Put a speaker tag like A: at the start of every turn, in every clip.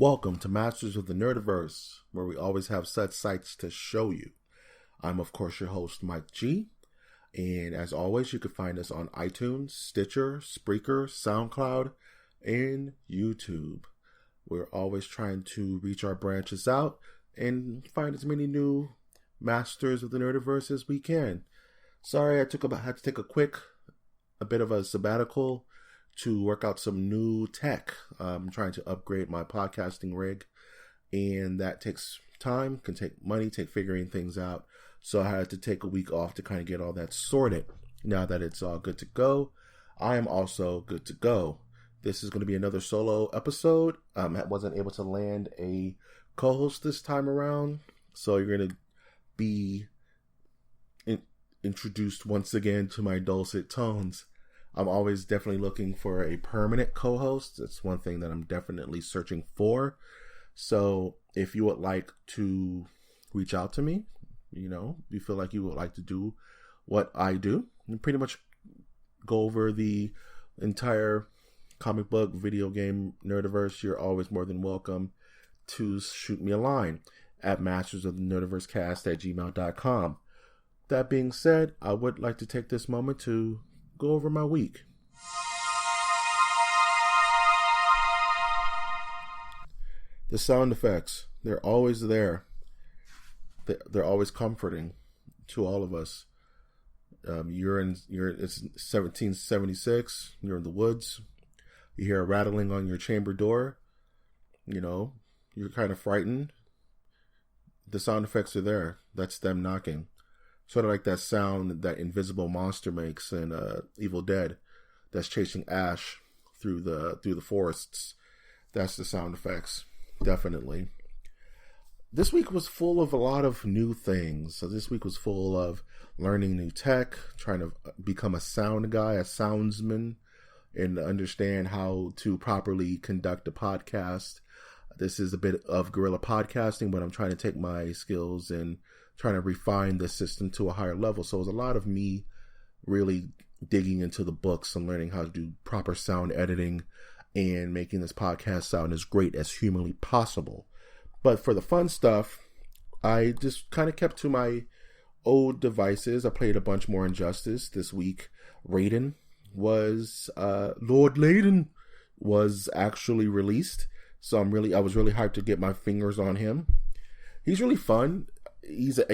A: Welcome to Masters of the Nerdiverse, where we always have such sights to show you. I'm, of course, your host, Mike G. And as always, you can find us on iTunes, Stitcher, Spreaker, SoundCloud, and YouTube. We're always trying to reach our branches out and find as many new Masters of the Nerdiverse as we can. Sorry, I had to take a bit of a sabbatical to work out some new tech. I'm trying to upgrade my podcasting rig, and that takes time, can take money, take figuring things out. So I had to take a week off to kind of get all that sorted. Now that it's all good to go, I am also good to go. This is going to be another solo episode. I wasn't able to land a co-host this time around, so you're going to be introduced once again to my dulcet tones. I'm always definitely looking for a permanent co-host. That's one thing that I'm definitely searching for. So if you would like to reach out to me, you feel like you would like to do what I do, and pretty much go over the entire comic book, video game, nerdiverse, you're always more than welcome to shoot me a line at mastersofthenerdiversecast@gmail.com. That being said, I would like to take this moment to go over my week. The sound effects, they're always there. They're always comforting to all of us. It's 1776, you're in the woods, you hear a rattling on your chamber door, you're kind of frightened. The sound effects are there. That's them knocking. Sort of like that sound that invisible monster makes in Evil Dead, that's chasing Ash through the forests. That's the sound effects, definitely. This week was full of a lot of new things. So this week was full of learning new tech, trying to become a sound guy, a soundsman, and understand how to properly conduct a podcast. This is a bit of guerrilla podcasting, but I'm trying to take my skills and trying to refine the system to a higher level. So it was a lot of me really digging into the books and learning how to do proper sound editing and making this podcast sound as great as humanly possible. But for the fun stuff, I just kind of kept to my old devices. I played a bunch more Injustice this week. Lord Layden was actually released. So I was really hyped to get my fingers on him. He's really fun. He's a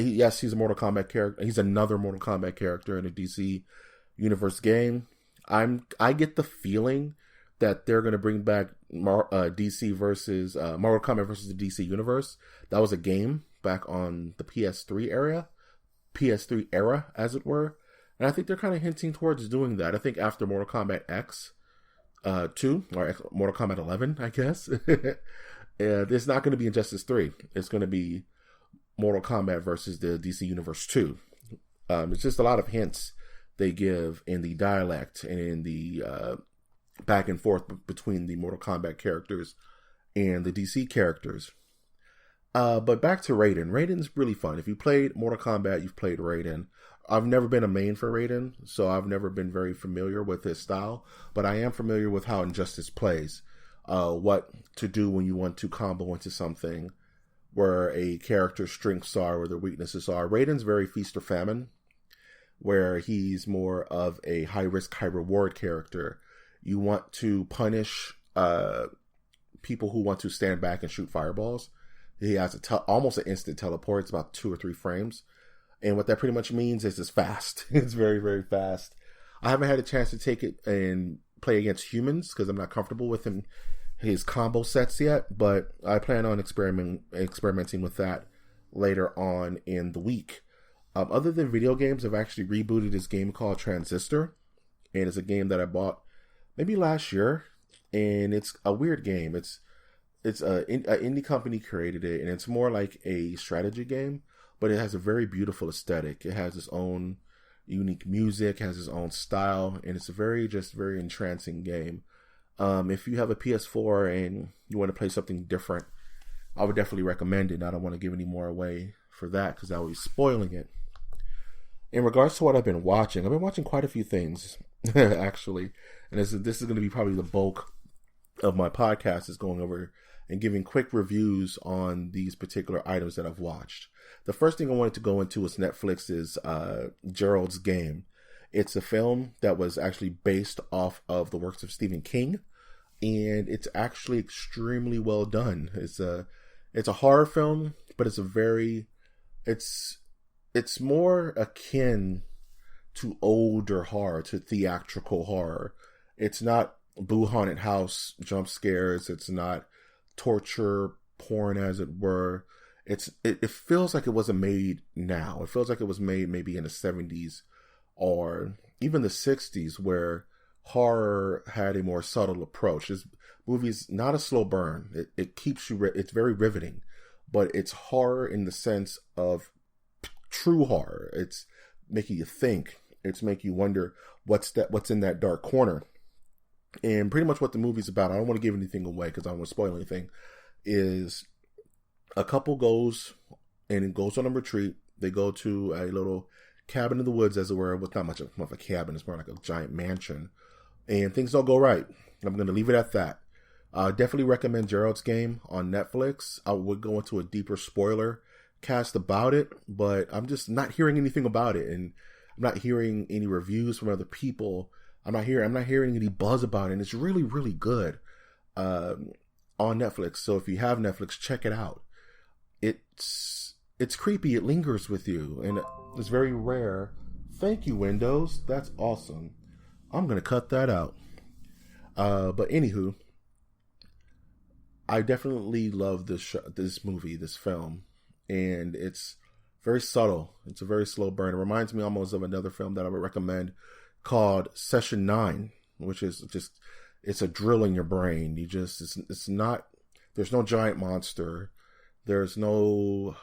A: Mortal Kombat character. He's another Mortal Kombat character in a DC Universe game. I get the feeling that they're going to bring back DC versus Mortal Kombat versus the DC Universe. That was a game back on the PS3 era, as it were. And I think they're kind of hinting towards doing that. I think after Mortal Kombat X 2 or Mortal Kombat 11, I guess, it's not going to be Injustice 3. It's going to be Mortal Kombat versus the DC Universe 2. It's just a lot of hints they give in the dialect and in the back and forth between the Mortal Kombat characters and the DC characters. But back to Raiden. Raiden's really fun. If you played Mortal Kombat, you've played Raiden. I've never been a main for Raiden, so I've never been very familiar with his style, but I am familiar with how Injustice plays. What to do when you want to combo into something where a character's strengths are, where their weaknesses are. Raiden's very feast or famine, where he's more of a high-risk, high-reward character. You want to punish people who want to stand back and shoot fireballs. He has almost an instant teleport. It's about 2 or 3 frames. And what that pretty much means is it's fast. It's very, very fast. I haven't had a chance to take it and play against humans because I'm not comfortable with his combo sets yet, but I plan on experimenting with that later on in the week. Other than video games, I've actually rebooted this game called Transistor, and it's a game that I bought maybe last year, and it's a weird game. It's an indie company created it, and it's more like a strategy game, but it has a very beautiful aesthetic. It has its own unique music, has its own style, and it's a very entrancing game. If you have a PS4 and you want to play something different, I would definitely recommend it. I don't want to give any more away for that because I would be spoiling it. In regards to what I've been watching quite a few things, actually. And this is going to be probably the bulk of my podcast, is going over and giving quick reviews on these particular items that I've watched. The first thing I wanted to go into was Netflix's Gerald's Game. It's a film that was actually based off of the works of Stephen King, and it's actually extremely well done. It's a horror film, but it's more akin to older horror, to theatrical horror. It's not Boo Haunted House jump scares. It's not torture porn, as it were. It feels like it wasn't made now. It feels like it was made maybe in the 70s or even the 60s, where horror had a more subtle approach. This movie's not a slow burn. It keeps you. It's very riveting, but it's horror in the sense of true horror. It's making you think. It's making you wonder what's in that dark corner. And pretty much what the movie's about, I don't want to give anything away because I don't want to spoil anything, is a couple goes on a retreat. They go to a little cabin in the woods, as it were. With not much of a cabin, it's more like a giant mansion. And things don't go right. I'm going to leave it at that. Definitely recommend Gerald's Game on Netflix. I would go into a deeper spoiler cast about it, but I'm just not hearing anything about it, and I'm not hearing any reviews from other people. I'm not hearing any buzz about it, and it's really, really good on Netflix. So if you have Netflix, check it out. It's creepy. It lingers with you, and it's very rare. Thank you, Windows. That's awesome. I'm gonna cut that out. But anywho, I definitely love this movie, this film, and it's very subtle. It's a very slow burn. It reminds me almost of another film that I would recommend called Session 9, which is just, it's a drill in your brain. It's not, there's no giant monster. There's no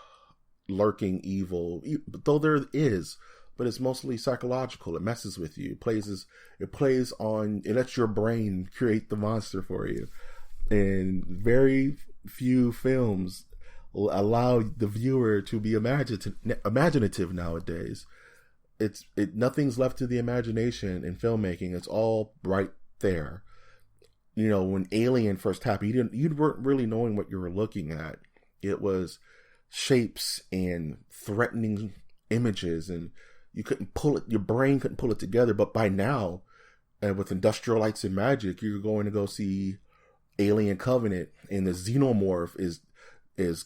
A: lurking evil, though there is, but it's mostly psychological. It messes with you. It lets your brain create the monster for you. And very few films allow the viewer to be imaginative nowadays. Nothing's left to the imagination in filmmaking. It's all right there. You know, when Alien first happened, you weren't really knowing what you were looking at. It was shapes and threatening images, and you couldn't pull it. Your brain couldn't pull it together. But by now, with Industrial Lights and Magic, you're going to go see Alien Covenant, and the xenomorph is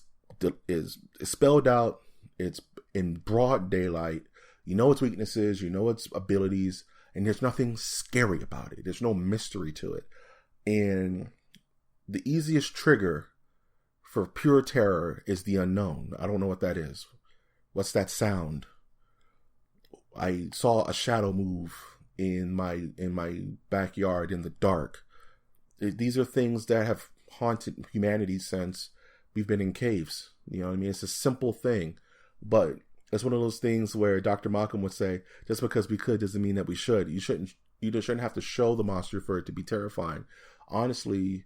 A: spelled out. It's in broad daylight. You know its weaknesses, you know its abilities, and there's nothing scary about it. There's no mystery to it. And the easiest trigger for pure terror is the unknown. I don't know what that is. What's that sound? I saw a shadow move in my backyard in the dark. These are things that have haunted humanity since we've been in caves. You know what I mean? It's a simple thing, but it's one of those things where Dr. Malcolm would say, just because we could doesn't mean that we should. You shouldn't have to show the monster for it to be terrifying. Honestly,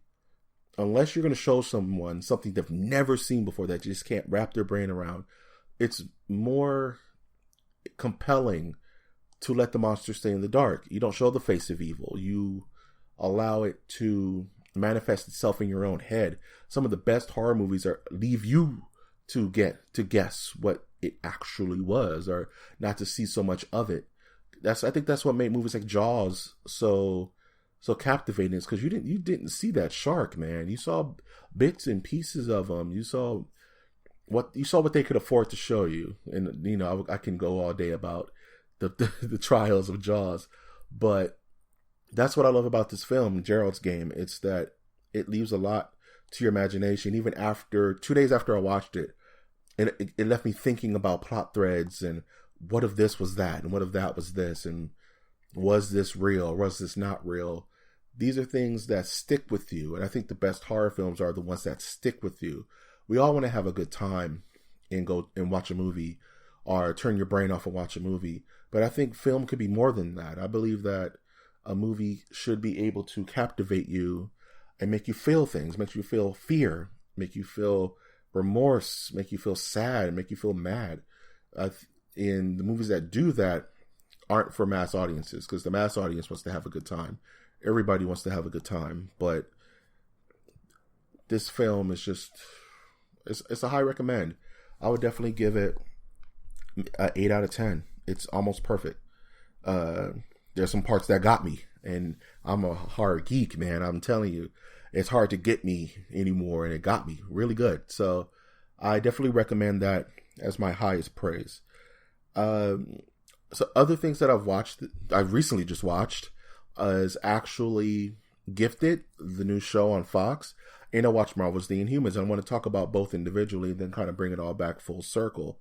A: unless you're going to show someone something they've never seen before that you just can't wrap their brain around, it's more compelling to let the monster stay in the dark. You don't show the face of evil. You allow it to manifest itself in your own head. Some of the best horror movies leave you to guess what it actually was, or not to see so much of it. I think that's what made movies like Jaws so captivating, is because you didn't see that shark, man. You saw bits and pieces of them. You saw what they could afford to show you. And you know, I can go all day about the trials of Jaws, but that's what I love about this film, Gerald's Game. It's that it leaves a lot to your imagination. Even 2 days after I watched it, it left me thinking about plot threads and what if this was that, and what if that was this, and was this real, or was this not real? These are things that stick with you, and I think the best horror films are the ones that stick with you. We all want to have a good time and go and watch a movie, or turn your brain off and watch a movie, but I think film could be more than that. I believe that a movie should be able to captivate you and make you feel things, make you feel fear, make you feel remorse, make you feel sad, make you feel mad. In the movies that do that aren't for mass audiences, because the mass audience wants to have a good time. Everybody wants to have a good time, but this film is just, it's a high recommend. I would definitely give it an 8 out of 10. It's almost perfect. There's some parts that got me, and I'm a hard geek, man. I'm telling you, it's hard to get me anymore, and it got me really good. So I definitely recommend that as my highest praise. So other things that I've recently just watched, is actually Gifted, the new show on Fox, and I watched Marvel's The Inhumans. I want to talk about both individually, then kind of bring it all back full circle.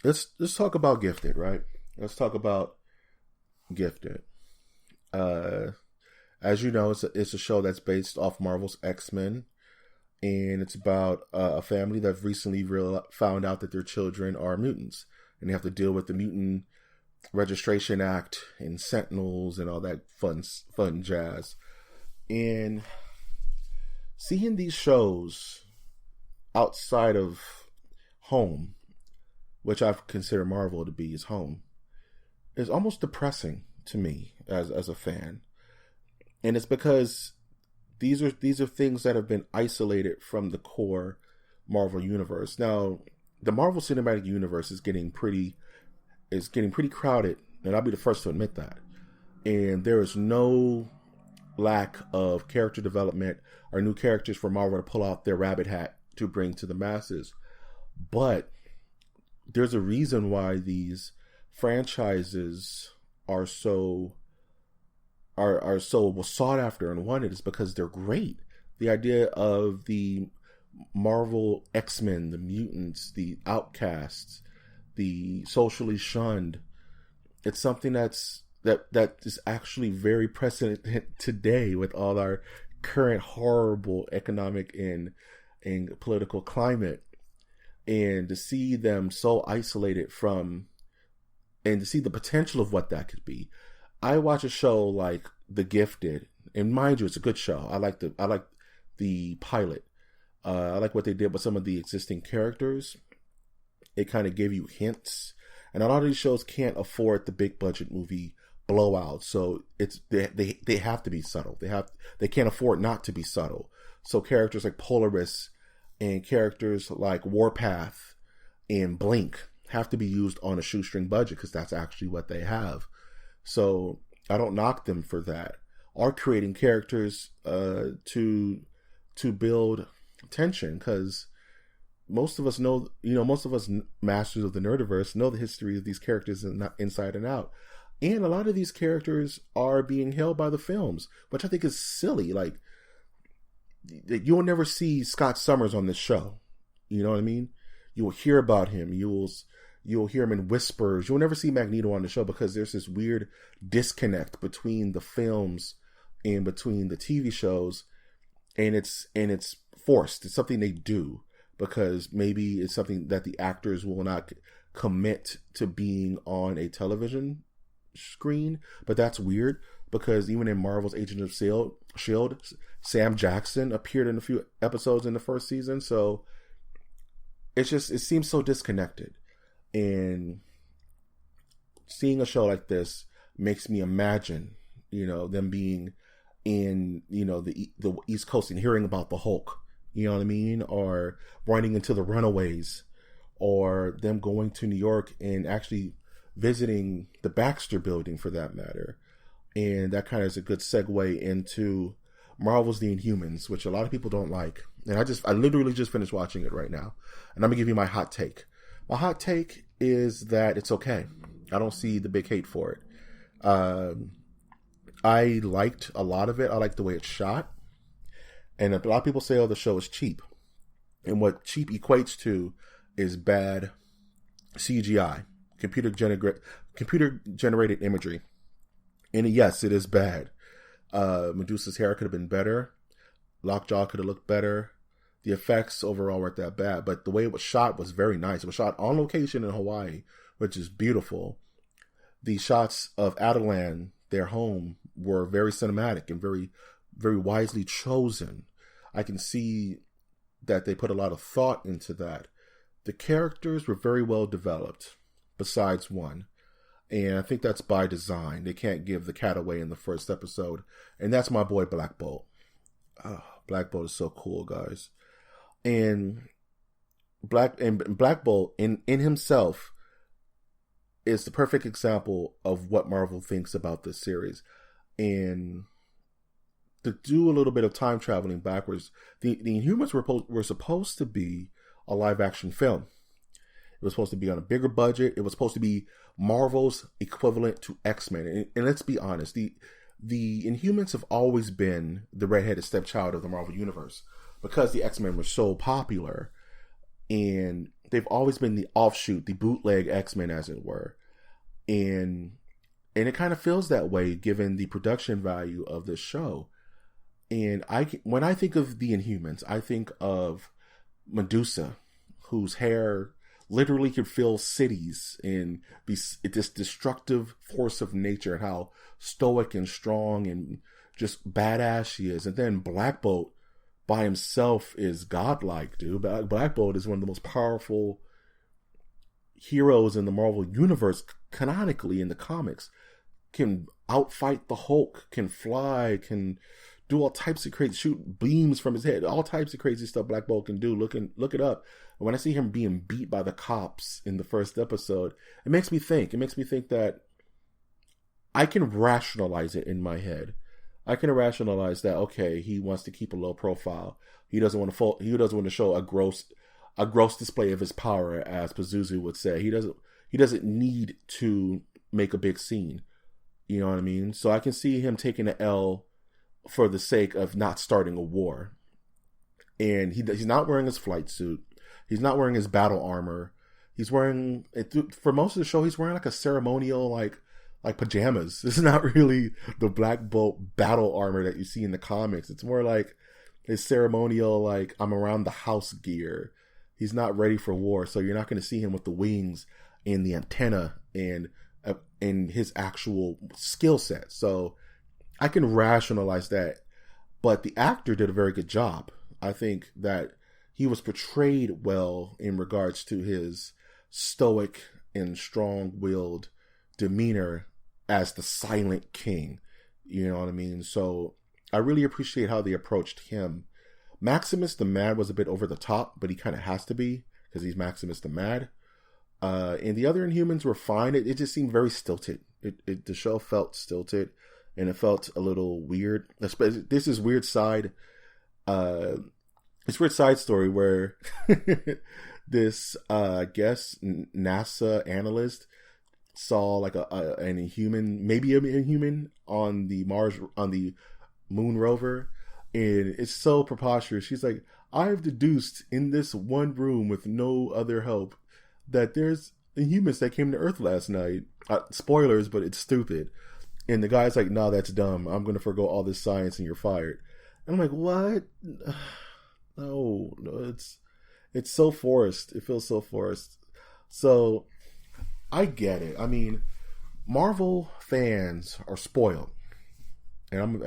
A: Let's talk about Gifted, right? Let's talk about Gifted. As you know, it's a show that's based off Marvel's X-Men, and it's about a family that recently found out that their children are mutants, and they have to deal with the Mutant Registration Act and Sentinels and all that fun jazz. And seeing these shows outside of home, which I've considered Marvel to be his home, is almost depressing to me as a fan. And it's because these are things that have been isolated from the core Marvel universe. Now, the Marvel Cinematic Universe is getting pretty crowded, and I'll be the first to admit that. And there is no lack of character development or new characters for Marvel to pull out their rabbit hat to bring to the masses. But there's a reason why these franchises are so sought after and wanted, is because they're great. The idea of the Marvel X-Men, the mutants, the outcasts, the socially shunned, it's something that is actually very present today with all our current horrible economic and political climate. And to see them so isolated from, and to see the potential of what that could be. I watch a show like The Gifted, and mind you, it's a good show. I like the pilot. I like what they did with some of the existing characters. It kind of gave you hints, and a lot of these shows can't afford the big budget movie blowout, so they have to be subtle. They can't afford not to be subtle. So characters like Polaris and characters like Warpath and Blink have to be used on a shoestring budget, because that's actually what they have. So I don't knock them for that. Or creating characters to build tension, because most of us know, most of us masters of the nerdiverse know the history of these characters inside and out. And a lot of these characters are being held by the films, which I think is silly. Like, you'll never see Scott Summers on this show. You know what I mean? You will hear about him. You'll hear him in whispers. You'll never see Magneto on the show, because there's this weird disconnect between the films and between the TV shows, and it's forced. It's something they do because maybe it's something that the actors will not commit to being on a television screen. But that's weird, because even in Marvel's Agents of S.H.I.E.L.D., Sam Jackson appeared in a few episodes in the first season. So it seems so disconnected. And seeing a show like this makes me imagine, them being in, the East Coast and hearing about the Hulk, you know what I mean? Or running into the Runaways, or them going to New York and actually visiting the Baxter Building, for that matter. And that kind of is a good segue into Marvel's The Inhumans, which a lot of people don't like. And I literally just finished watching it right now. And I'm going to give you my hot take. My hot take is that it's okay. I don't see the big hate for it. I liked a lot of it. I liked the way it's shot. And a lot of people say, oh, the show is cheap. And what cheap equates to is bad CGI, computer generated imagery. And yes, it is bad. Medusa's hair could have been better. Lockjaw could have looked better. The effects overall weren't that bad, but the way it was shot was very nice. It was shot on location in Hawaii, which is beautiful. The shots of Adelan, their home, were very cinematic and very, very wisely chosen. I can see that they put a lot of thought into that. The characters were very well developed, besides one. And I think that's by design. They can't give the cat away in the first episode. And that's my boy Black Bolt. Oh, Black Bolt is so cool, guys. And Black Bolt in himself is the perfect example of what Marvel thinks about this series. And to do a little bit of time traveling backwards, the Inhumans were supposed to be a live action film. It was supposed to be on a bigger budget. It was supposed to be Marvel's equivalent to X-Men. And let's be honest, the Inhumans have always been the redheaded stepchild of the Marvel Universe because the X-Men were so popular. And they've always been the offshoot, the bootleg X-Men, as it were. And it kind of feels that way given the production value of this show. And when I think of the Inhumans, I think of Medusa, whose hair literally could fill cities and be this destructive force of nature, and how stoic and strong and just badass she is. And then Black Bolt by himself is godlike, dude. Black Bolt is one of the most powerful heroes in the Marvel Universe, canonically in the comics. Can outfight the Hulk, can fly, can do all types of crazy, shoot beams from his head, all types of crazy stuff Black Bolt can do. Look it up. And when I see him being beat by the cops in the first episode, it makes me think. It makes me think that I can rationalize it in my head. I can rationalize that, okay, he wants to keep a low profile. He doesn't want to show a gross display of his power, as Pazuzu would say. He doesn't need to make a big scene. You know what I mean? So I can see him taking an L for the sake of not starting a war. And he's not wearing his flight suit. He's not wearing his battle armor. He's wearing, for most of the show, he's wearing like a ceremonial, like pajamas. This is not really the Black Bolt battle armor that you see in the comics. It's more like his ceremonial, like, I'm around the house gear. He's not ready for war. So you're not going to see him with the wings and the antenna and his actual skill set. So I can rationalize that. But the actor did a very good job. I think that he was portrayed well in regards to his stoic and strong-willed demeanor as the Silent King. You know what I mean? So I really appreciate how they approached him. Maximus the Mad was a bit over the top, but he kind of has to be because he's Maximus the Mad. And the other Inhumans were fine. It just seemed very stilted. The show felt stilted, and it felt a little weird. This is weird side. It's weird side story where this, I guess, NASA analyst saw like an Inhuman, maybe an Inhuman on the moon rover, and it's so preposterous. She's like, I've deduced in this one room with no other help that there's Inhumans that came to Earth last night. Spoilers, but it's stupid. And the guy's like, no, that's dumb. I'm going to forgo all this science and you're fired. And I'm like, what? No, it's so forced. It feels so forced. So I get it. I mean, Marvel fans are spoiled. And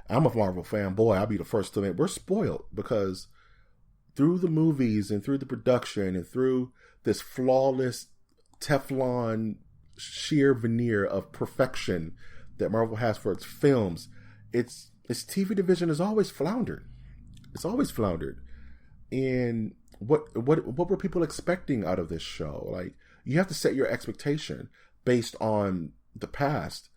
A: I'm a Marvel fan. Boy, I'll be the first to admit we're spoiled because through the movies and through the production and through this flawless Teflon sheer veneer of perfection that Marvel has for its films, its TV division has always floundered. It's always floundered. And what were people expecting out of this show? Like, you have to set your expectation based on the past.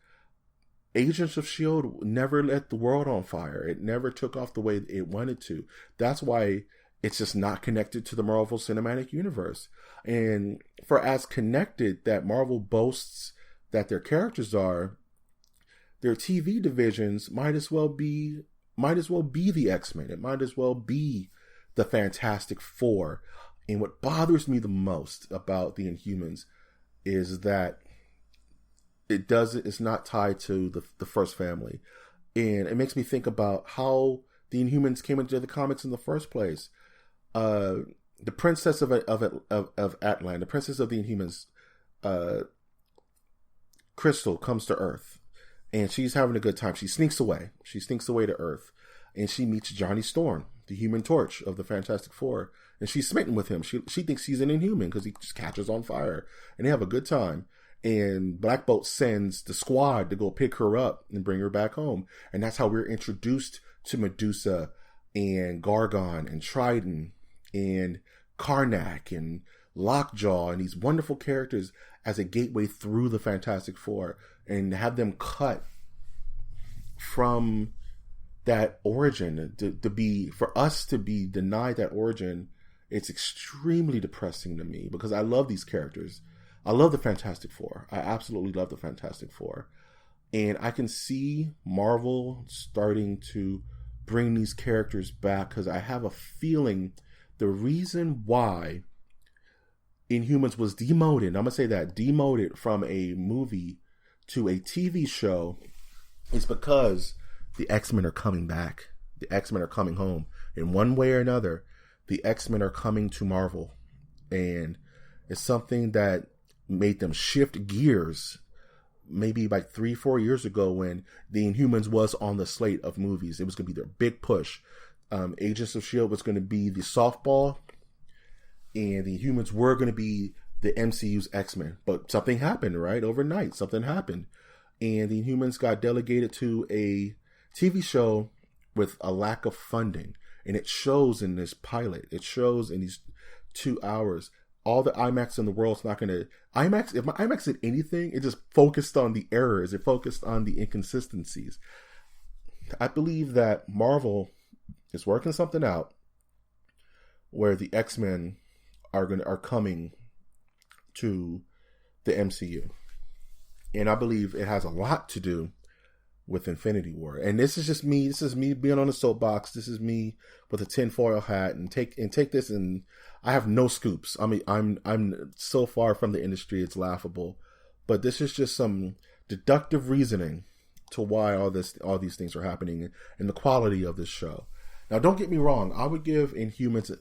A: Agents of S.H.I.E.L.D. never let the world on fire. It never took off the way it wanted to. That's why it's just not connected to the Marvel Cinematic Universe. And for as connected that Marvel boasts that their characters are, their TV divisions might as well be the X-Men. It might as well be the Fantastic Four. And what bothers me the most about the Inhumans is that it's not tied to the first family. And it makes me think about how the Inhumans came into the comics in the first place. The princess of Atlan, the princess of the Inhumans, Crystal, comes to Earth. And she's having a good time. She sneaks away. She sneaks away to Earth. And she meets Johnny Storm, the Human Torch of the Fantastic Four. And she's smitten with him. She thinks he's an Inhuman because he just catches on fire. And they have a good time. And Black Bolt sends the squad to go pick her up and bring her back home. And that's how we're introduced to Medusa and Gargon and Trident and Karnak and Lockjaw and these wonderful characters as a gateway through the Fantastic Four, and have them cut from that origin to be, for us to be denied that origin. It's extremely depressing to me, because I love these characters. I love the Fantastic Four. I absolutely love the Fantastic Four. And I can see Marvel starting to bring these characters back, because I have a feeling the reason why Inhumans was demoted, I'm going to say that, demoted from a movie to a TV show, is because the X-Men are coming back. The X-Men are coming home. In one way or another, the X-Men are coming to Marvel. And it's something that made them shift gears maybe like 3-4 years ago, when the Inhumans was on the slate of movies. It was going to be their big push. Agents of S.H.I.E.L.D. was going to be the softball, and the Inhumans were going to be the MCU's X-Men. But something happened, right? Overnight, something happened. And the Inhumans got delegated to a TV show with a lack of funding. And it shows in this pilot. It shows in these 2 hours. All the IMAX in the world's not going to... IMAX, if IMAX did anything, it just focused on the errors. It focused on the inconsistencies. I believe that Marvel is working something out where the X-Men are coming to the MCU. And I believe it has a lot to do with Infinity War. And this is just me. This is me being on the soapbox. This is me with a tinfoil hat, and take this, and I have no scoops. I mean, I'm so far from the industry, it's laughable. But this is just some deductive reasoning to why all these things are happening, and the quality of this show. Now, don't get me wrong. I would give Inhumans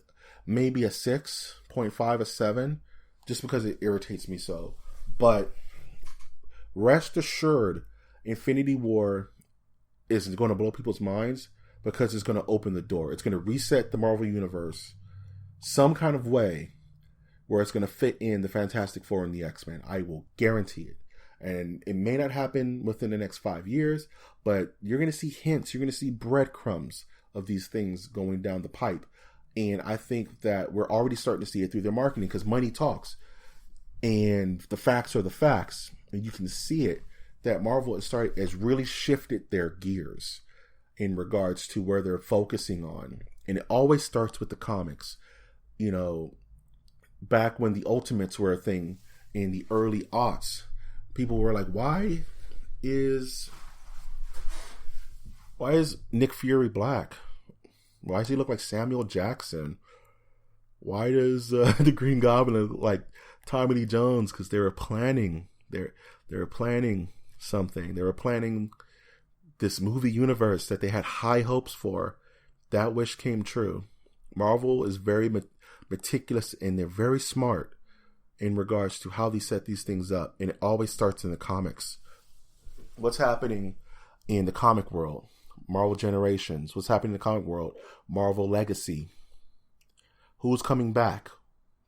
A: maybe a 6.5, a 7, just because it irritates me so. But rest assured, Infinity War is going to blow people's minds, because it's going to open the door. It's going to reset the Marvel Universe some kind of way where it's going to fit in the Fantastic Four and the X-Men. I will guarantee it. And it may not happen within the next 5 years, but you're going to see hints. You're going to see breadcrumbs of these things going down the pipe. And I think that we're already starting to see it through their marketing, because money talks. And the facts are the facts. And you can see it, that Marvel has really shifted their gears in regards to where they're focusing on. And it always starts with the comics. You know, back when the Ultimates were a thing in the early aughts, people were like, why is Nick Fury black? Why does he look like Samuel Jackson? Why does the Green Goblin look like Tommy Lee Jones? Because they were planning. They were planning something. They were planning this movie universe that they had high hopes for. That wish came true. Marvel is very meticulous, and they're very smart in regards to how they set these things up. And it always starts in the comics. What's happening in the comic world? Marvel Generations. What's happening in the comic world? Marvel Legacy. Who's coming back?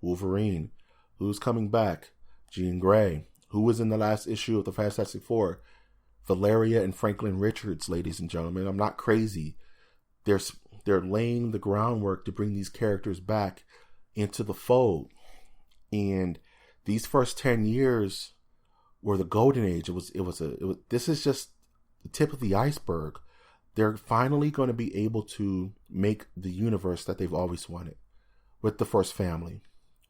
A: Wolverine. Who's coming back? Jean Grey. Who was in the last issue of the Fantastic Four? Valeria and Franklin Richards, ladies and gentlemen. I'm not crazy. They're laying the groundwork to bring these characters back into the fold. And these first 10 years were the golden age. This is just the tip of the iceberg. They're finally going to be able to make the universe that they've always wanted, with the First Family,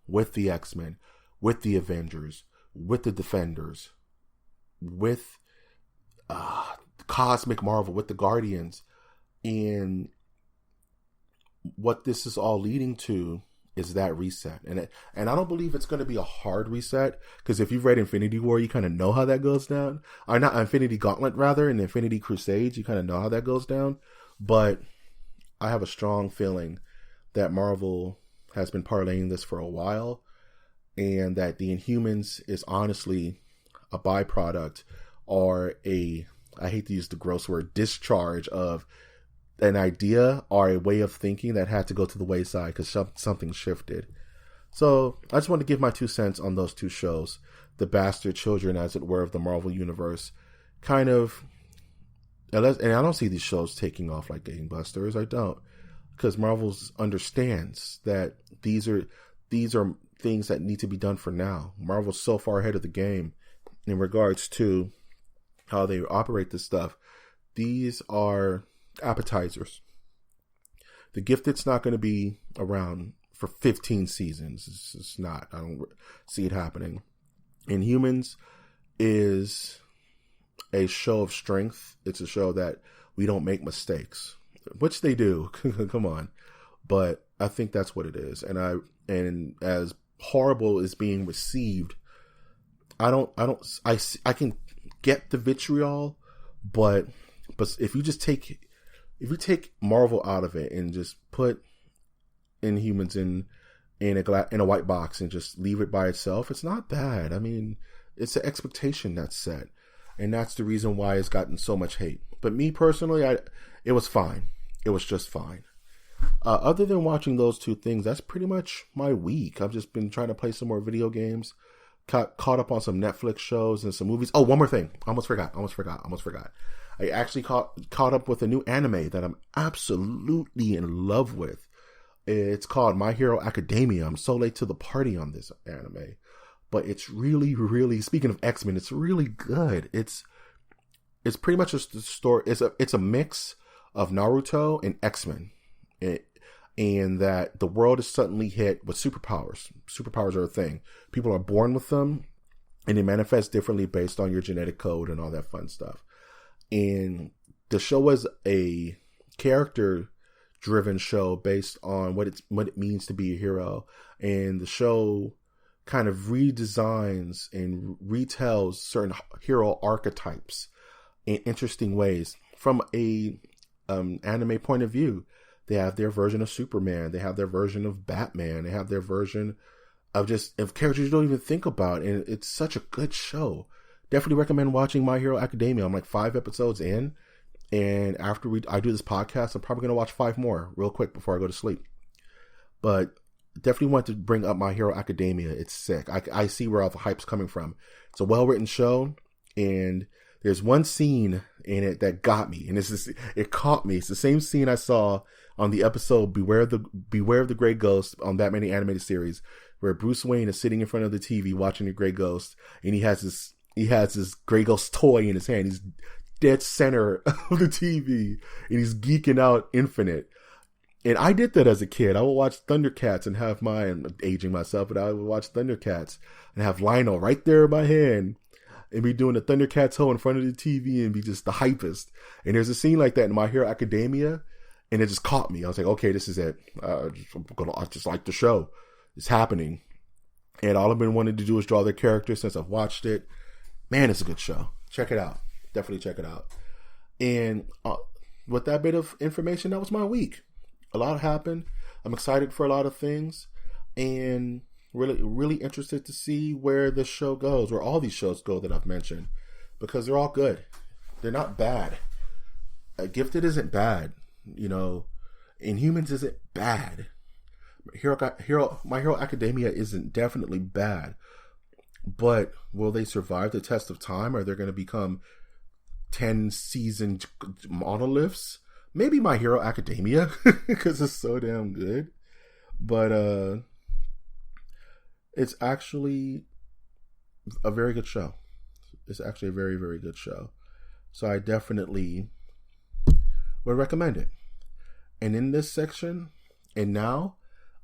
A: with the X-Men, with the Avengers, with the Defenders, with Cosmic Marvel, with the Guardians. And what this is all leading to is that reset. And I don't believe it's going to be a hard reset, because if you've read Infinity War, you kind of know how that goes down. Or not, Infinity Gauntlet rather, and Infinity Crusade, you kind of know how that goes down. But I have a strong feeling that Marvel has been parlaying this for a while, and that the Inhumans is honestly a byproduct, or I hate to use the gross word, discharge of an idea or a way of thinking that had to go to the wayside because something shifted. So I just want to give my 2 cents on those 2 shows, the bastard children, as it were, of the Marvel Universe, kind of and I don't see these shows taking off like gangbusters. I don't, because Marvel understands that these are things that need to be done for now. Marvel's so far ahead of the game in regards to how they operate this stuff. These are appetizers. The Gifted's not going to be around for 15 seasons. It's not. I don't see it happening. Inhumans is a show of strength. It's a show that we don't make mistakes, which they do. Come on. But I think that's what it is. And as horrible as being received, I can get the vitriol, but if you take Marvel out of it and just put Inhumans in a white box and just leave it by itself, it's not bad. I mean, it's an expectation that's set, and that's the reason why it's gotten so much hate. But me personally, it was fine. It was just fine. Other than watching those two things, that's pretty much my week. I've just been trying to play some more video games, caught up on some Netflix shows and some movies. Oh, one more thing. Almost forgot. I actually caught up with a new anime that I'm absolutely in love with. It's called My Hero Academia. I'm so late to the party on this anime, but it's really, really, speaking of X-Men, it's really good. It's pretty much just a story. It's a mix of Naruto and X-Men. And that the world is suddenly hit with superpowers. Superpowers are a thing. People are born with them, and they manifest differently based on your genetic code and all that fun stuff. And the show was a character-driven show based on what it means to be a hero. And the show kind of redesigns and retells certain hero archetypes in interesting ways from a anime point of view. They have their version of Superman. They have their version of Batman. They have their version of characters you don't even think about. And it's such a good show. Definitely recommend watching My Hero Academia. I'm like 5 episodes in. And after I do this podcast, I'm probably going to watch 5 more real quick before I go to sleep. But definitely want to bring up My Hero Academia. It's sick. I see where all the hype's coming from. It's a well-written show. And there's one scene in it that got me. And it caught me. It's the same scene I saw on the episode Beware of the Grey Ghost on Batman the Animated Series, where Bruce Wayne is sitting in front of the TV watching the Grey Ghost, and he has this Grey Ghost toy in his hand. He's dead center of the TV, and he's geeking out infinite. And I did that as a kid. I would watch Thundercats and have I'm aging myself, but I would watch Thundercats and have Lionel right there in my hand and be doing the Thundercats hoe in front of the TV and be just the hypest. And there's a scene like that in My Hero Academia, and it just caught me. I was like, okay, this is it. I just like the show. It's happening. And all I've been wanting to do is draw their characters since I've watched it. Man, it's a good show. Check it out. Definitely check it out. And with that bit of information, that was my week. A lot happened. I'm excited for a lot of things. And really, really interested to see where this show goes, where all these shows go that I've mentioned. Because they're all good. They're not bad. Gifted isn't bad. Inhumans isn't bad. My Hero Academia isn't definitely bad. But will they survive the test of time? Are they going to become 10-season monoliths? Maybe My Hero Academia, because it's so damn good. But it's actually a very good show. It's actually a very, very good show. So I definitely would recommend it. And in this section, and now,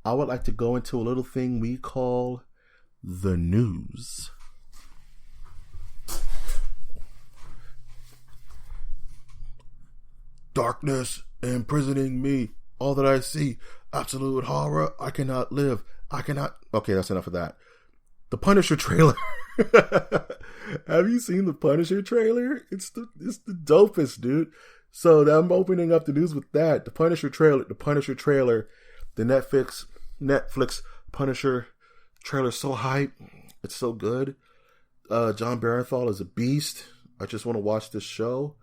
A: I would like to go into a little thing we call the news. Darkness imprisoning me. All that I see. Absolute horror. I cannot live. I cannot. Okay, that's enough of that. The Punisher trailer. Have you seen the Punisher trailer? It's the dopest, dude. So I'm opening up the news with that. The Punisher trailer. The Netflix Punisher trailer. So hype. It's so good. John Barenthal is a beast. I just want to watch this show.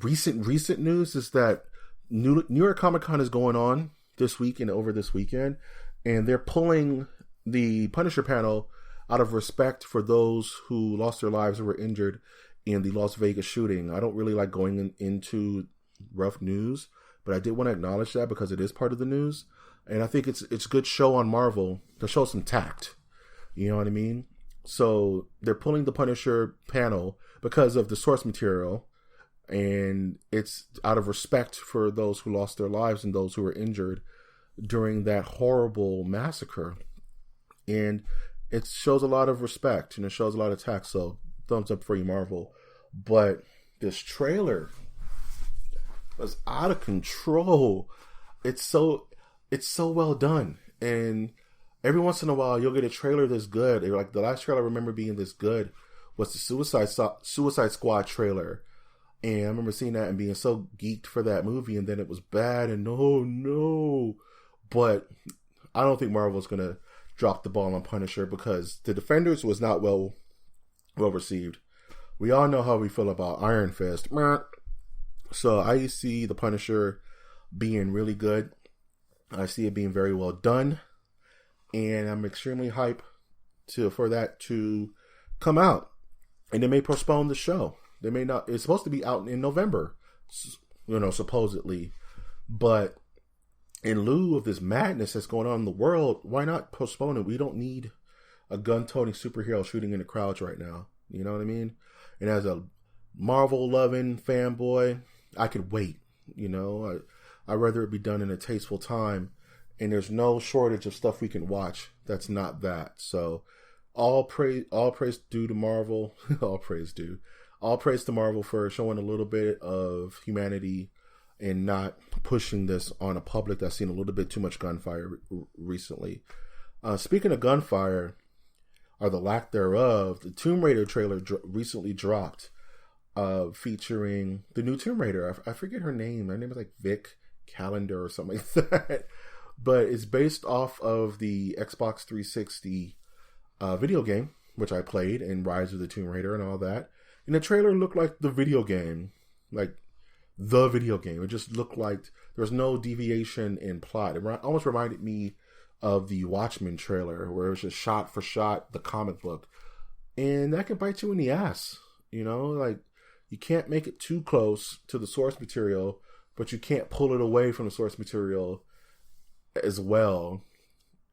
A: Recent news is that New York Comic Con is going on this week and over this weekend, and they're pulling the Punisher panel out of respect for those who lost their lives or were injured in the Las Vegas shooting. I don't really like going into rough news, but I did want to acknowledge that because it is part of the news. And I think it's a good show on Marvel to show some tact. You know what I mean? So they're pulling the Punisher panel because of the source material, and it's out of respect for those who lost their lives and those who were injured during that horrible massacre. And it shows a lot of respect and it shows a lot of tact. So thumbs up for you, Marvel. But this trailer was out of control. It's so well done. And every once in a while, you'll get a trailer that's good. Like the last trailer I remember being this good was the Suicide Squad trailer. And I remember seeing that and being so geeked for that movie, and then it was bad, and no. But I don't think Marvel's going to drop the ball on Punisher because The Defenders was not well received. We all know how we feel about Iron Fist. So I see the Punisher being really good. I see it being very well done. And I'm extremely hyped for that to come out. And they may postpone the show. They may not. It's supposed to be out in November, supposedly. But in lieu of this madness that's going on in the world, why not postpone it? We don't need a gun-toting superhero shooting in the crowds right now. You know what I mean? And as a Marvel-loving fanboy, I could wait. I'd rather it be done in a tasteful time. And there's no shortage of stuff we can watch that's not that. So all praise due to Marvel. All praise to Marvel for showing a little bit of humanity and not pushing this on a public that's seen a little bit too much gunfire recently. Speaking of gunfire, or the lack thereof, the Tomb Raider trailer recently dropped, featuring the new Tomb Raider. I forget her name. Her name is like Vic Calendar or something like that. But it's based off of the Xbox 360 video game, which I played, and Rise of the Tomb Raider and all that. And the trailer looked like the video game. Like, the video game. It just looked like there was no deviation in plot. It almost reminded me of the Watchmen trailer, where it was just shot for shot, the comic book. And that can bite you in the ass. Like, you can't make it too close to the source material, but you can't pull it away from the source material as well.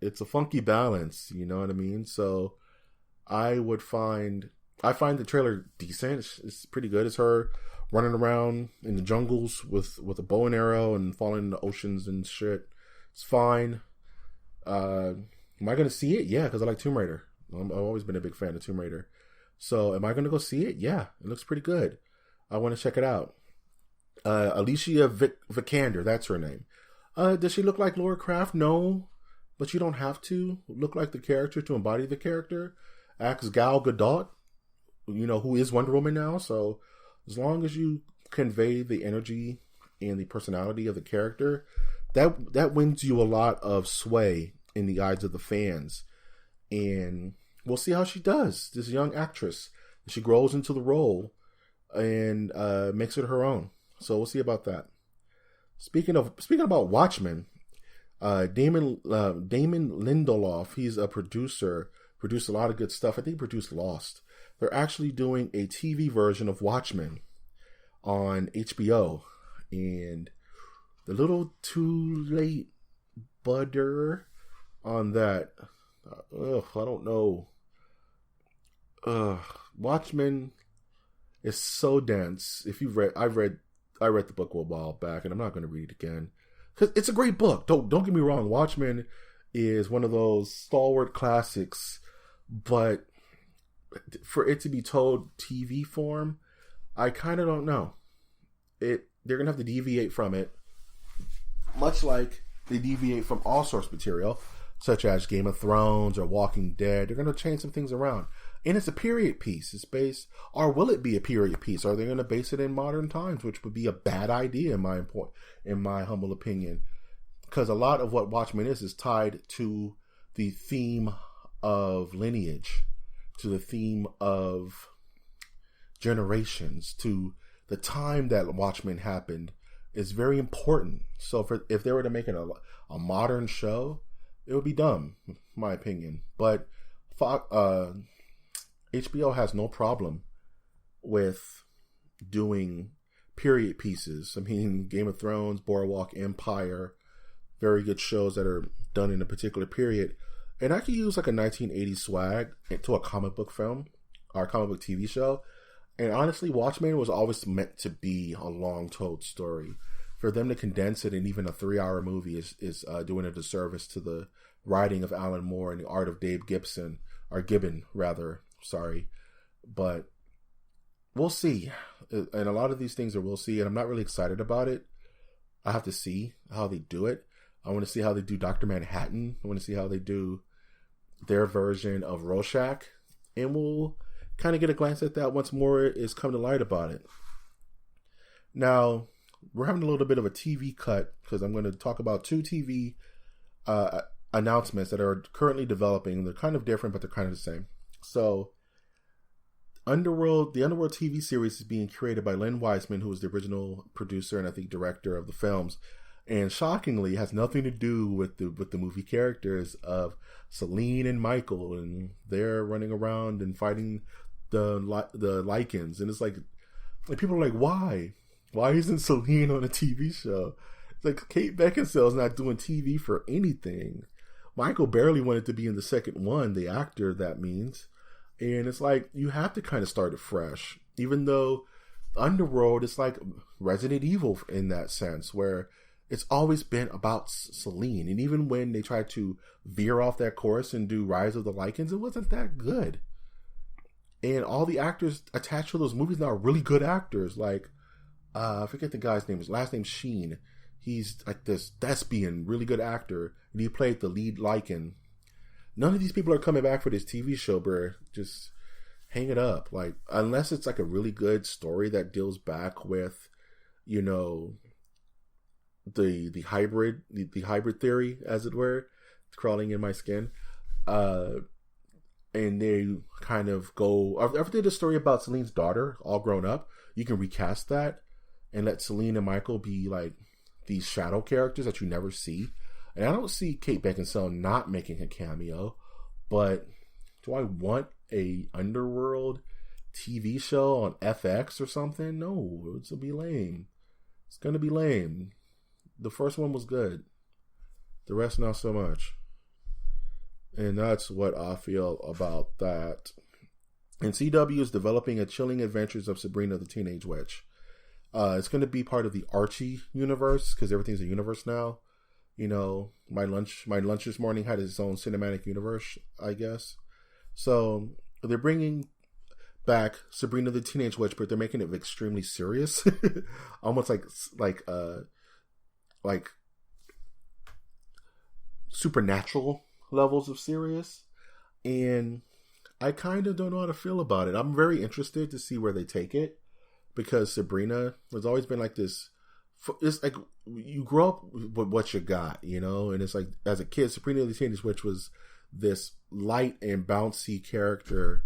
A: It's a funky balance, you know what I mean? So I find the trailer decent. It's pretty good. It's her running around in the jungles with a bow and arrow and falling in the oceans and shit. It's fine. Am I going to see it? Yeah, because I like Tomb Raider. I've always been a big fan of Tomb Raider. So am I going to go see it? Yeah, it looks pretty good. I want to check it out. Alicia Vikander, that's her name. Does she look like Laura Croft? No, but you don't have to look like the character to embody the character. Ask Gal Gadot, who is Wonder Woman now. So as long as you convey the energy and the personality of the character, that wins you a lot of sway in the eyes of the fans. And we'll see how she does. This young actress, she grows into the role and makes it her own. So we'll see about that. Speaking about Watchmen, Damon Lindelof, he's a producer, produced a lot of good stuff. I think he produced Lost. They're actually doing a TV version of Watchmen on HBO, and a little too late, budder, on that. I don't know. Watchmen is so dense. If you've read, I read the book a while back, and I'm not going to read it again because it's a great book. Don't get me wrong. Watchmen is one of those stalwart classics, but for it to be told TV form, I kind of don't know. They're going to have to deviate from it, much like they deviate from all source material, such as Game of Thrones or Walking Dead. They're going to change some things around. And it's a period piece. It's based, or will it be a period piece? Are they going to base it in modern times, which would be a bad idea in my humble opinion? Because a lot of what Watchmen is tied to the theme of lineage, to the theme of generations, to the time that Watchmen happened is very important. So if they were to make it a modern show, it would be dumb, in my opinion. But HBO has no problem with doing period pieces. I mean, Game of Thrones, Boardwalk Empire, very good shows that are done in a particular period. And I could use like a 1980s swag into a comic book film or a comic book TV show. And honestly, Watchmen was always meant to be a long told story. For them to condense it in even a 3-hour movie is doing a disservice to the writing of Alan Moore and the art of Dave Gibson, or Gibbon rather, sorry. But we'll see. And a lot of these things are we'll see, and I'm not really excited about it. I have to see how they do it. I want to see how they do Dr. Manhattan. I want to see how they do their version of Rorschach. And we'll kind of get a glance at that once more is come to light about it. Now, we're having a little bit of a TV cut because I'm going to talk about 2 TV announcements that are currently developing. They're kind of different, but they're kind of the same. So, the Underworld TV series is being created by Len Wiseman, who was the original producer and I think director of the films. And shockingly, has nothing to do with the movie characters of Selene and Michael, and they're running around and fighting the Lycans. And it's like people are like, why? Why isn't Selene on a TV show? It's like Kate Beckinsale's not doing TV for anything. Michael barely wanted to be in the second one, the actor, that means. And it's like, you have to kind of start it fresh. Even though Underworld is like Resident Evil in that sense, where it's always been about Selene. And even when they tried to veer off that course and do Rise of the Lycans, it wasn't that good. And all the actors attached to those movies now are really good actors. Like, I forget the guy's name. His last name's Sheen. He's like this thespian, really good actor. And he played the lead Lycan. None of these people are coming back for this TV show, bro. Just hang it up. Like, unless it's like a really good story that deals back with, you know, the hybrid theory, as it were, crawling in my skin. And they kind of go, after they did a story about Celine's daughter, all grown up, you can recast that and let Selene and Michael be like these shadow characters that you never see. And I don't see Kate Beckinsale not making a cameo, but do I want a Underworld TV show on FX or something? No, it's gonna be lame. It's gonna be lame. The first one was good. The rest, not so much. And that's what I feel about that. And CW is developing a Chilling Adventures of Sabrina the Teenage Witch. It's going to be part of the Archie universe, because everything's a universe now. You know, my lunch this morning had its own cinematic universe, I guess. So they're bringing back Sabrina the Teenage Witch, but they're making it extremely serious, almost like supernatural levels of serious. And I kind of don't know how to feel about it. I'm very interested to see where they take it, because Sabrina has always been like this. It's like you grow up with what you got, you know. And it's like, as a kid, Sabrina the Teenage Witch was this light and bouncy character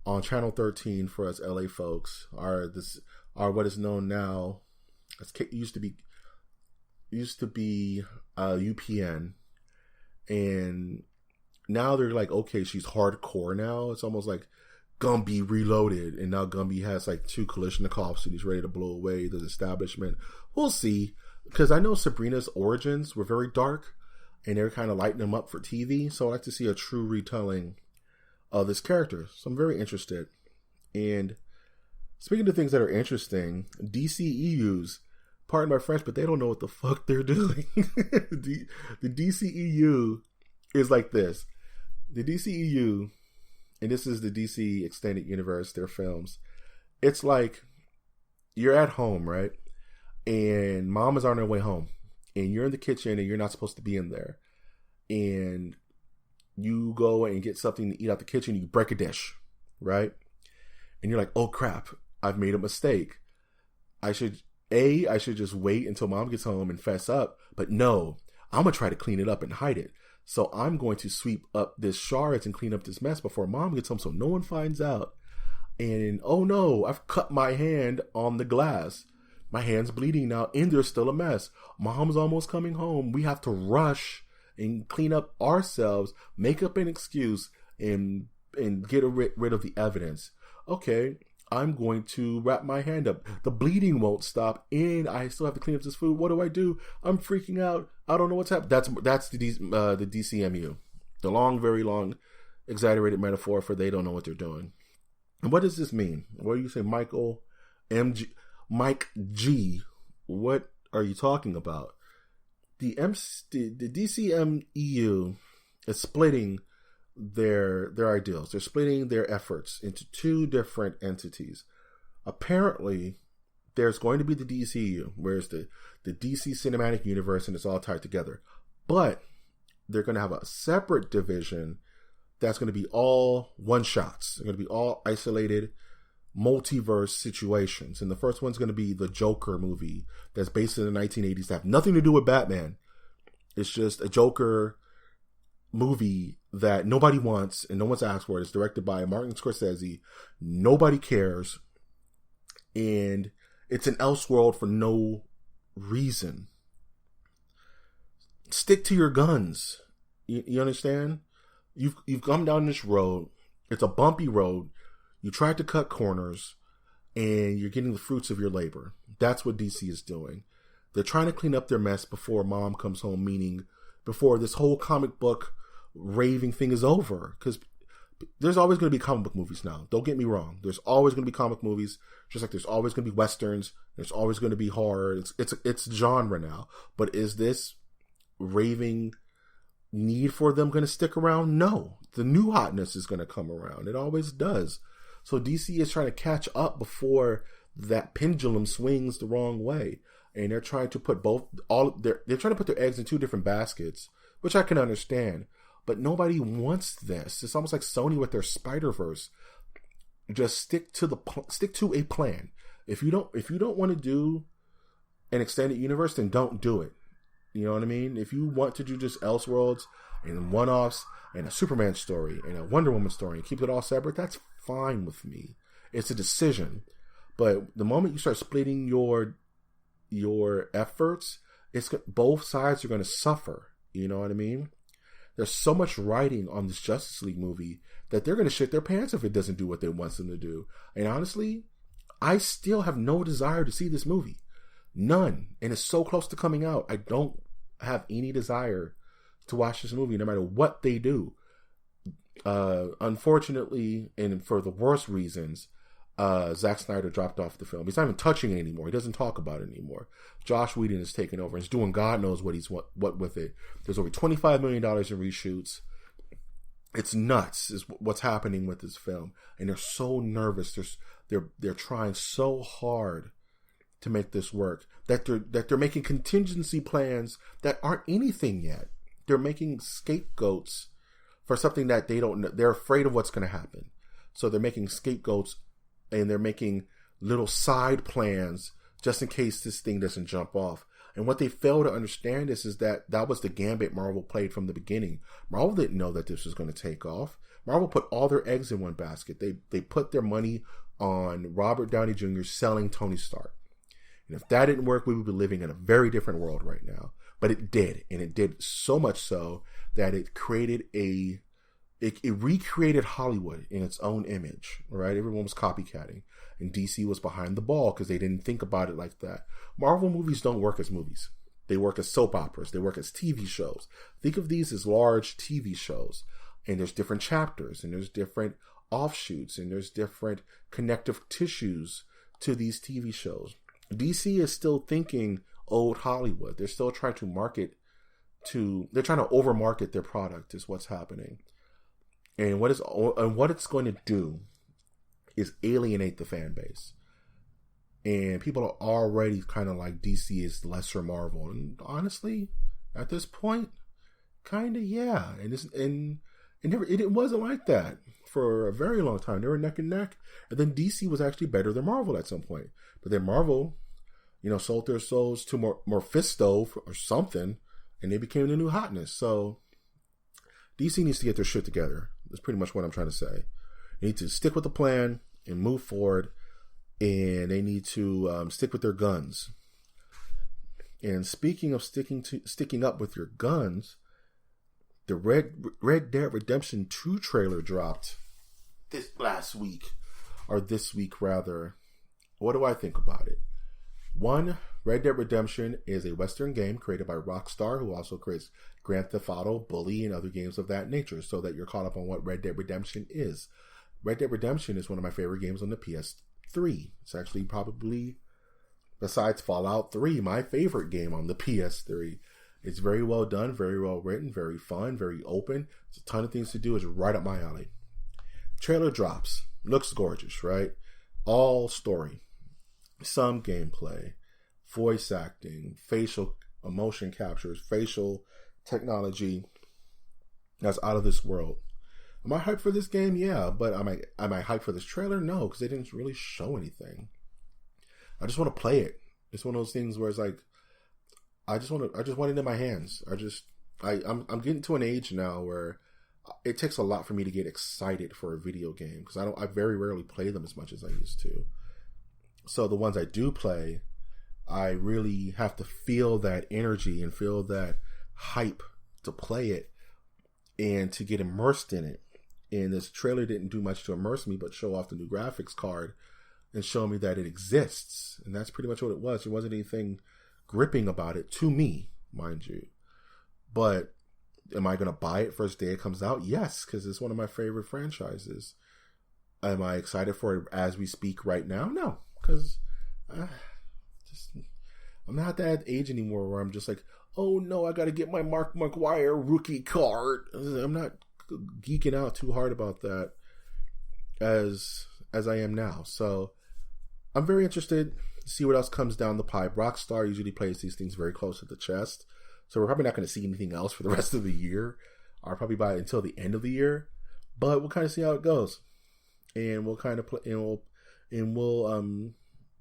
A: on Channel 13 for us LA folks. Are what is known now as used to be UPN, and now they're like, okay, she's hardcore now. It's almost like Gumby Reloaded, and now Gumby has like 2 Kalashnikovs and he's ready to blow away the establishment. We'll see, because I know Sabrina's origins were very dark, and they're kind of lighting them up for TV. So I like to see a true retelling of this character. So I'm very interested. And speaking of things that are interesting, DCEUs, pardon my French, but they don't know what the fuck they're doing. The DCEU is like this. The DCEU, and this is the DC Extended Universe, their films. It's like you're at home, right? And mom is on her way home. And you're in the kitchen and you're not supposed to be in there. And you go and get something to eat out the kitchen. You break a dish, right? And you're like, oh crap, I've made a mistake. I should just wait until mom gets home and fess up. But no, I'm going to try to clean it up and hide it. So I'm going to sweep up this shards and clean up this mess before mom gets home so no one finds out. And oh no, I've cut my hand on the glass. My hand's bleeding now and there's still a mess. Mom's almost coming home. We have to rush and clean up ourselves, make up an excuse, and get rid of the evidence. Okay, I'm going to wrap my hand up. The bleeding won't stop, and I still have to clean up this food. What do? I'm freaking out. I don't know what's happening. That's the DCMU. The long, very long, exaggerated metaphor for they don't know what they're doing. And what does this mean? What do you say, Mike G? What are you talking about? The DCMEU is splitting their ideals. They're splitting their efforts into two different entities. Apparently, there's going to be the DCU, whereas the DC Cinematic Universe, and it's all tied together. But they're going to have a separate division that's going to be all one-shots. They're going to be all isolated multiverse situations. And the first one's going to be the Joker movie that's based in the 1980s that have nothing to do with Batman. It's just a Joker movie that nobody wants and no one's asked for. It's directed by Martin Scorsese. Nobody cares. And it's an Elseworld for no reason. Stick to your guns. You understand? You've come down this road. It's a bumpy road. You tried to cut corners and you're getting the fruits of your labor. That's what DC is doing. They're trying to clean up their mess before mom comes home, meaning before this whole comic book raving thing is over. Because there's always going to be comic book movies now. Don't get me wrong. There's always going to be comic movies, just like there's always going to be westerns. There's always going to be horror. It's genre now. But is this raving need for them going to stick around? No. The new hotness is going to come around. It always does. So DC is trying to catch up before that pendulum swings the wrong way. And they're trying to put they're trying to put their eggs in two different baskets, which I can understand. But nobody wants this. It's almost like Sony with their Spider-Verse. Just stick to a plan. If you don't want to do an extended universe, then don't do it. You know what I mean? If you want to do just Elseworlds and one-offs and a Superman story and a Wonder Woman story and keep it all separate, that's fine with me. It's a decision. But the moment you start splitting your efforts, both sides are going to suffer. You know what I mean? There's so much writing on this Justice League movie that they're going to shit their pants if it doesn't do what they want them to do. And honestly, I still have no desire to see this movie. None. And it's so close to coming out. I don't have any desire to watch this movie no matter what they do. Unfortunately, and for the worst reasons, Zack Snyder dropped off the film. He's not even touching it anymore. He doesn't talk about it anymore. Josh Whedon is taking over. He's doing God knows what with it. There's over $25 million in reshoots. It's nuts is what's happening with this film. And they're so nervous. They're trying so hard to make this work that they're making contingency plans that aren't anything yet. They're making scapegoats for something that they don't know. They're afraid of what's going to happen. So they're making scapegoats and they're making little side plans just in case this thing doesn't jump off. And what they fail to understand is that was the gambit Marvel played from the beginning. Marvel didn't know that this was going to take off. Marvel put all their eggs in one basket. They put their money on Robert Downey Jr. selling Tony Stark. And if that didn't work, we would be living in a very different world right now. But it did. And it did so much so that it created it recreated Hollywood in its own image, right? Everyone was copycatting. And DC was behind the ball because they didn't think about it like that. Marvel movies don't work as movies. They work as soap operas. They work as TV shows. Think of these as large TV shows. And there's different chapters. And there's different offshoots. And there's different connective tissues to these TV shows. DC is still thinking old Hollywood. They're still trying to they're trying to overmarket their product is what's happening. And what it's going to do is alienate the fan base. And people are already kind of like DC is lesser Marvel. And honestly, at this point, kind of, yeah. It wasn't like that for a very long time. They were neck and neck. And then DC was actually better than Marvel at some point. But then Marvel, sold their souls to Mephisto or something, and they became the new hotness. So DC needs to get their shit together. That's pretty much what I'm trying to say. They need to stick with the plan and move forward, and they need to stick with their guns. And speaking of sticking up with your guns, the Red Dead Redemption 2 trailer dropped this last week. or this week rather, what do I think about it? One, Red Dead Redemption is a Western game created by Rockstar, who also creates Grand Theft Auto, Bully, and other games of that nature, so that you're caught up on what Red Dead Redemption is. Red Dead Redemption is one of my favorite games on the PS3. It's actually probably, besides Fallout 3, my favorite game on the PS3. It's very well done, very well written, very fun, very open. There's a ton of things to do. It's right up my alley. Trailer drops. Looks gorgeous, right? All story. Some gameplay. Voice acting. Facial emotion captures. Facial technology. That's out of this world. Am I hyped for this game? Yeah. But am I hyped for this trailer? No, because they didn't really show anything. I just want to play it. It's one of those things where it's like, I just want it in my hands. I'm getting to an age now where it takes a lot for me to get excited for a video game, because I very rarely play them as much as I used to. So the ones I do play, I really have to feel that energy and feel that hype to play it and to get immersed in it. And this trailer didn't do much to immerse me, but show off the new graphics card and show me that it exists. And that's pretty much what it was. There wasn't anything gripping about it, to me, mind you. But am I going to buy it first day it comes out? Yes, because it's one of my favorite franchises. Am I excited for it as we speak right now? No, because I'm not that age anymore where I'm just like, oh no, I got to get my Mark McGuire rookie card. I'm not geeking out too hard about that as I am now. So I'm very interested to see what else comes down the pipe. Rockstar usually plays these things very close to the chest, so we're probably not going to see anything else for the rest of the year, or probably by until the end of the year. But we'll kind of see how it goes, and we'll kind of play, and we'll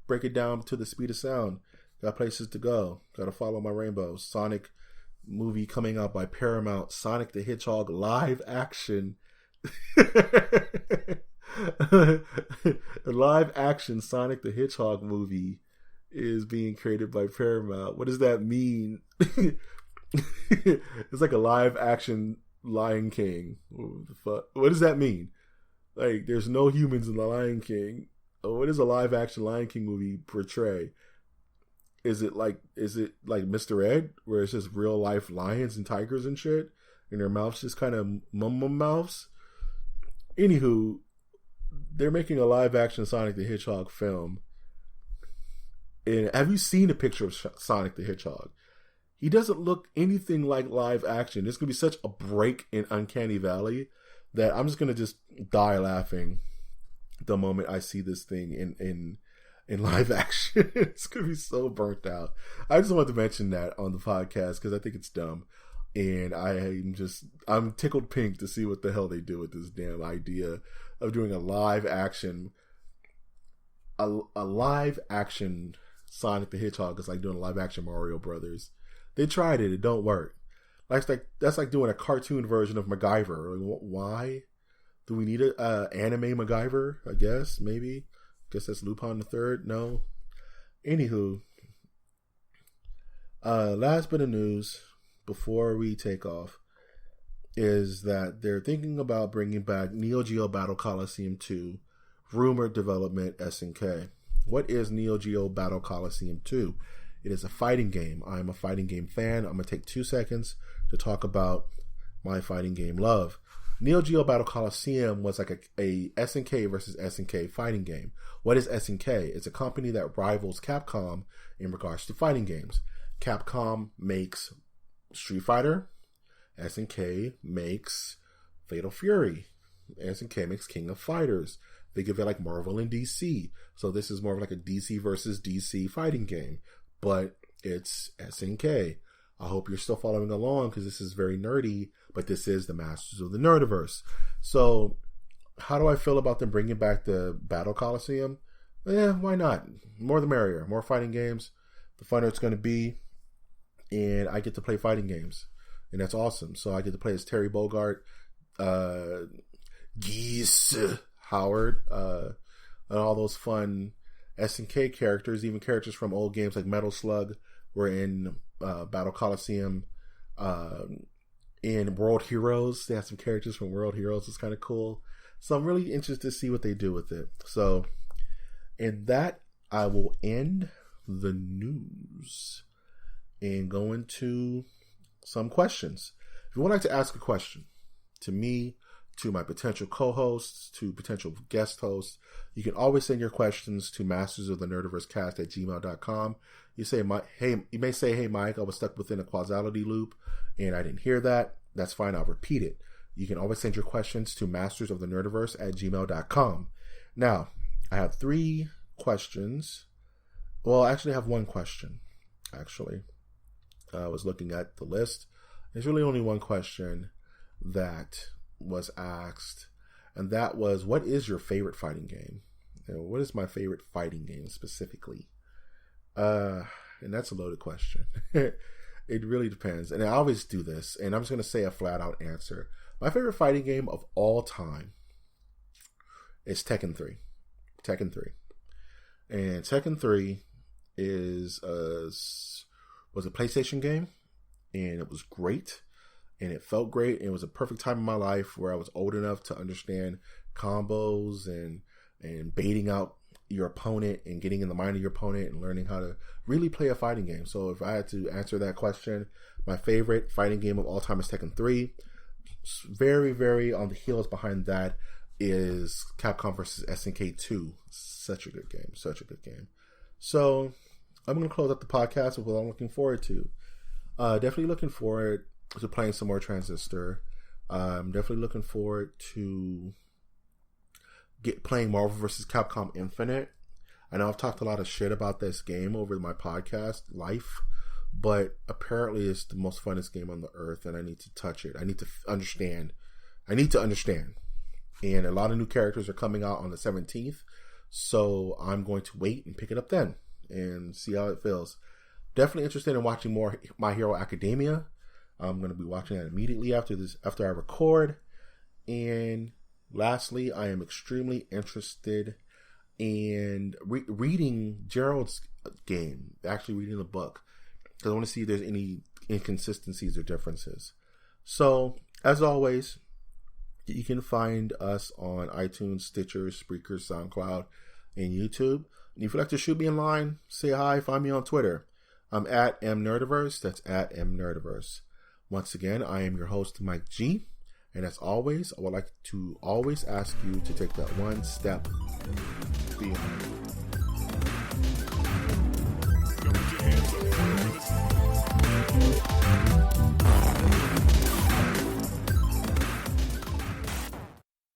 A: break it down to the speed of sound. Got places to go. Got to follow my rainbow. Sonic movie coming out by Paramount. Sonic the Hedgehog live action. A live action Sonic the Hedgehog movie is being created by Paramount. What does that mean? It's like a live action Lion King. What does that mean? Like, there's no humans in the Lion King. What does a live action Lion King movie portray? Is it like Mr. Ed, where it's just real life lions and tigers and shit, and their mouths just kind of mum mouths? Anywho, they're making a live action Sonic the Hedgehog film. And have you seen a picture of Sonic the Hedgehog? He doesn't look anything like live action. There's going to be such a break in Uncanny Valley that I'm just going to just die laughing the moment I see this thing in live action. It's going to be so burnt out. I just wanted to mention that on the podcast because I think it's dumb. And I'm tickled pink to see what the hell they do with this damn idea of doing a live action Sonic the Hedgehog. Is like doing a live action Mario Brothers. They tried it don't work. That's like doing a cartoon version of MacGyver. Like, why do we need a anime MacGyver? I guess maybe. Guess that's Lupin the Third. No. Anywho, last bit of news before we take off is that they're thinking about bringing back Neo Geo Battle Coliseum 2, rumored development SNK. What is Neo Geo Battle Coliseum 2? It is a fighting game. I'm a fighting game fan. I'm going to take 2 seconds to talk about my fighting game love. Neo Geo Battle Coliseum was like a SNK versus SNK fighting game. What is SNK? It's a company that rivals Capcom in regards to fighting games. Capcom makes Street Fighter. SNK makes Fatal Fury. SNK makes King of Fighters. Think of it like Marvel and DC. So this is more of like a DC versus DC fighting game. But it's SNK. I hope you're still following along because this is very nerdy, but this is the Masters of the Nerdiverse. So how do I feel about them bringing back the Battle Coliseum? Why not? More the merrier. More fighting games. The funner it's going to be. And I get to play fighting games. And that's awesome. So I get to play as Terry Bogard, Geese Howard, and all those fun SNK characters, even characters from old games like Metal Slug were in Battle Coliseum. In World Heroes, they have some characters from World Heroes. It's kind of cool. So I'm really interested to see what they do with it. So in that, I will end the news and go into some questions. If you would like to ask a question to me, to my potential co-hosts, to potential guest hosts, you can always send your questions to mastersofthenerdiversecast@gmail.com. You may say, hey, Mike, I was stuck within a causality loop and I didn't hear that. That's fine. I'll repeat it. You can always send your questions to mastersofthenerdiverse@gmail.com. Now, I have 3 questions. Well, actually, I have 1 question. Actually, I was looking at the list. There's really only 1 question that was asked, and that was, what is your favorite fighting game? What is my favorite fighting game specifically? And that's a loaded question. It really depends. And I always do this, and I'm just going to say a flat out answer. My favorite fighting game of all time is Tekken 3. Tekken 3. And Tekken 3 was a PlayStation game, and it was great, and it felt great, and it was a perfect time in my life where I was old enough to understand combos and baiting out your opponent and getting in the mind of your opponent and learning how to really play a fighting game. So if I had to answer that question, my favorite fighting game of all time is Tekken 3. Very, very on the heels behind that is Capcom vs. SNK 2. Such a good game. Such a good game. So I'm going to close up the podcast with what I'm looking forward to. Definitely looking forward to playing some more Transistor. I'm definitely looking forward to playing Marvel vs. Capcom Infinite. I know I've talked a lot of shit about this game over my podcast life, but apparently it's the most funnest game on the earth, and I need to touch it. I need to understand. And a lot of new characters are coming out on the 17th, so I'm going to wait and pick it up then and see how it feels. Definitely interested in watching more My Hero Academia. I'm going to be watching that immediately after I record. And lastly, I am extremely interested in reading Gerald's game, actually reading the book, because I want to see if there's any inconsistencies or differences. So, as always, you can find us on iTunes, Stitcher, Spreaker, SoundCloud, and YouTube. And if you'd like to shoot me in line, say hi, find me on Twitter. I'm at mnerdiverse. That's at mnerdiverse. Once again, I am your host, Mike G. And as always, I would like to always ask you to take that one step beyond.